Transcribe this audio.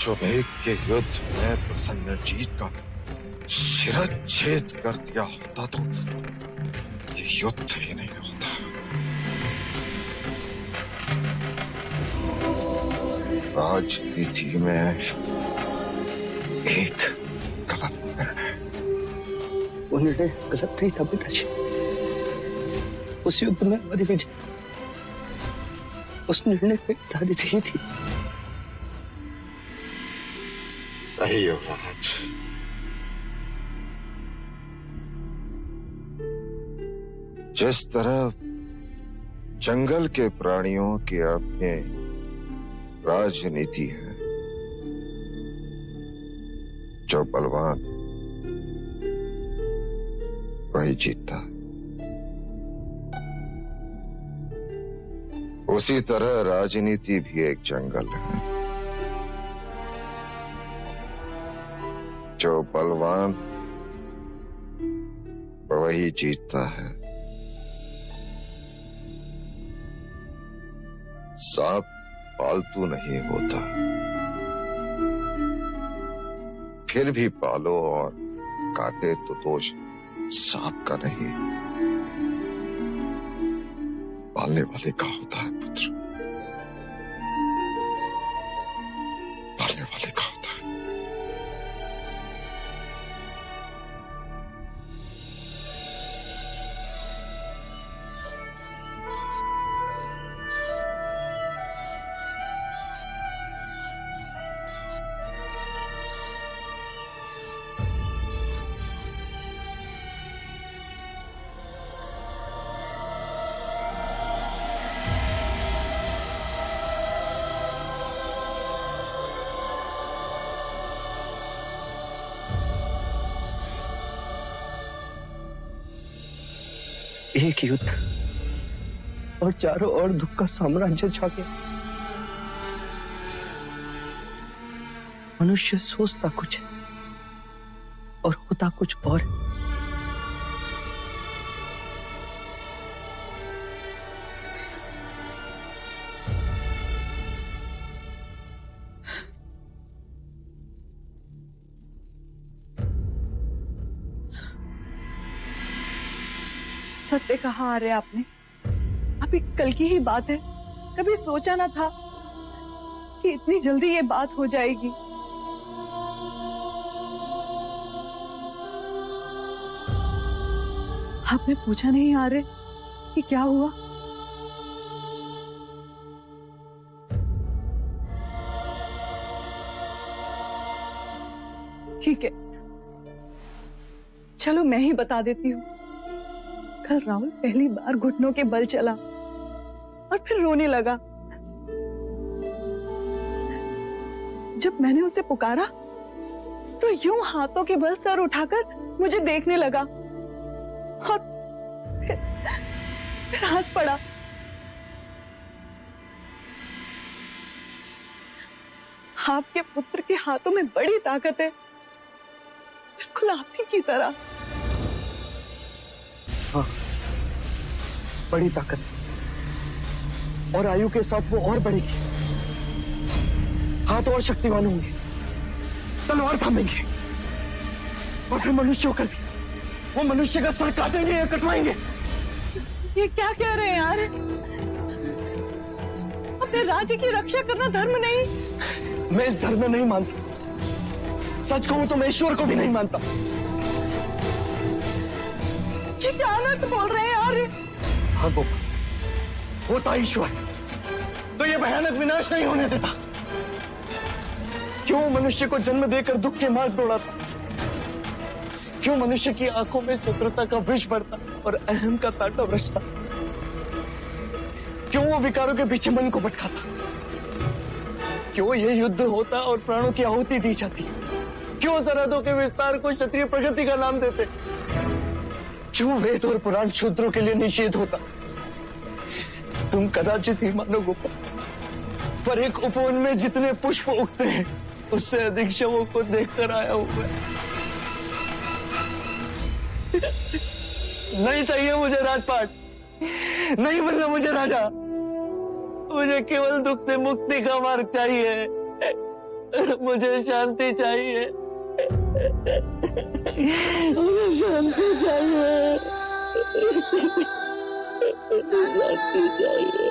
अश्वमेध के युद्ध में प्रसन्नजीत का शिरच्छेद कर दिया होता तो ये युद्ध ही नहीं होता। राजनीति में एक गलत निर्णय। वो निर्णय गलत नहीं था पिताजी। उस युद्ध में हमारी विजय उस निर्णय पे आधारित ही थी। नहीं युवराज, जिस तरह जंगल के प्राणियों की अपनी राजनीति है, जो बलवान वही जीतता, उसी तरह राजनीति भी एक जंगल है। जो बलवान वही जीतता है। सांप पालतू नहीं होता, फिर भी पालो और काटे तो दोष सांप का नहीं, पालने वाले का होता है पुत्र, पालने वाले का होता है। एक युद्ध और चारों ओर दुख का साम्राज्य छा गया। मनुष्य सोचता कुछ है और होता कुछ और। सत्य कहा आ रहे आपने, अभी कल की ही बात है। कभी सोचा ना था कि इतनी जल्दी ये बात हो जाएगी। आपने पूछा नहीं आ रहे कि क्या हुआ? ठीक है, चलो मैं ही बता देती हूँ। कल राहुल पहली बार घुटनों के बल चला और फिर रोने लगा। जब मैंने उसे पुकारा तो यूं हाथों के बल सर उठाकर मुझे देखने लगा और फिर हंस पड़ा। आपके पुत्र के हाथों में बड़ी ताकत है, बिल्कुल आप ही की तरह। हाँ, बड़ी ताकत है और आयु के साथ वो और बढ़ेगी। हाथ और शक्तिवान होंगे, तलवार थामेंगे और फिर मनुष्य होकर भी वो मनुष्य का सर काटेंगे या कटवाएंगे। ये क्या कह रहे हैं यार? अपने राज्य की रक्षा करना धर्म नहीं? मैं इस धर्म में नहीं मानता। सच कहूं तो मैं ईश्वर को भी नहीं मानता। क्या अनर्थ बोल रहे हैं यार? हाँ तो होता ईश्वर तो ये भयानक विनाश नहीं होने देता। क्यों मनुष्य को जन्म देकर दुख के मार्ग दौड़ाता? क्यों मनुष्य की आंखों में चतुरता का वृक्ष बढ़ता और अहम का तांडव रचता? क्यों वो विकारों के पीछे मन को भटकाता? क्यों ये युद्ध होता और प्राणों की आहुति दी जाती? क्यों सरहदों के विस्तार को क्षत्रिय प्रगति का नाम देते? क्यों वेद और पुराण शूद्रों के लिए निषेध होता? तुम कदाचित ही मानो गोपाल, पर एक उपवन में जितने पुष्प उगते हैं उससे अधिक शवों को देखकर आया हूं मैं। नहीं चाहिए मुझे राजपाट, नहीं बनना मुझे राजा। मुझे केवल दुख से मुक्ति का मार्ग चाहिए। मुझे शांति चाहिए, मुझे शांति चाहिए, शांति चाहिए।